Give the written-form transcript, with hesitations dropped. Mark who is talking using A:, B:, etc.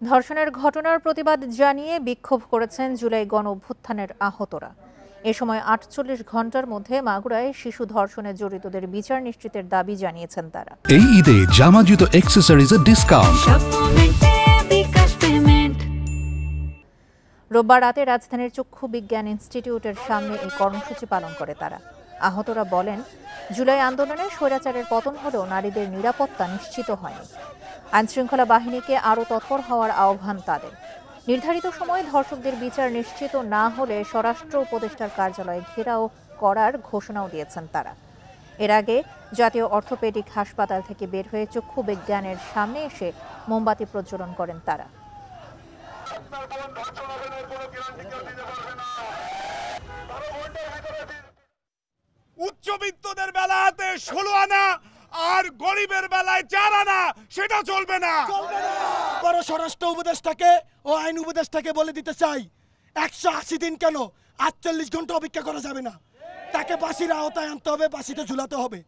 A: ধর্ষণের ঘটনার প্রতিবাদ জানিয়ে বিক্ষোভ করেছেন জুলাই গণঅভ্যুত্থানের আহতরা। এ সময় ৪৮ ঘন্টার মধ্যে মাগুরায় শিশু ধর্ষণে জড়িতদের বিচার নিশ্চিতের দাবি জানিয়েছেন তারা।
B: এই ঈদে জামা জুতো অ্যাক্সেসরিজের ডিসকাউন্ট।
A: রোববার রাতে রাজধানীর চক্ষু বিজ্ঞান ইনস্টিটিউটের সামনে এই কর্মসূচি পালন করে তারা। আহতরা বলেন, জুলাই আন্দোলনে স্বৈরাচারের পতন হলেও নারীদের নিরাপত্তা নিশ্চিত হয়নি। আইনশৃঙ্খলা বাহিনীকে আরও তৎপর হওয়ার আহ্বান তাদের। নির্ধারিত সময়ে ধর্ষকদের বিচার নিশ্চিত না হলে স্বরাষ্ট্র উপদেষ্টার কার্যালয়ে ঘেরাও করার ঘোষণাও দিয়েছেন তারা। এর আগে জাতীয় অর্থোপেডিক হাসপাতাল থেকে বের হয়ে চক্ষু বিজ্ঞানের সামনে এসে মোমবাতি প্রজ্বলন করেন তারা।
C: উচ্চবিত্তদের বেলাতে ১৬ আনা আর গরিবের বেলায় ৪ আনা, সেটা চলবে না।
D: বড় স্বরাষ্ট্র উপদেষ্টাকে ও আইন উপদেষ্টাকে বলে দিতে চাই, ১৮০ দিন কেন ৪৮ ঘন্টা অপেক্ষা করা যাবে না। তাকে ফাঁসির আওতায় আনতে হবে, ফাঁসিতে ঝুলাতে হবে।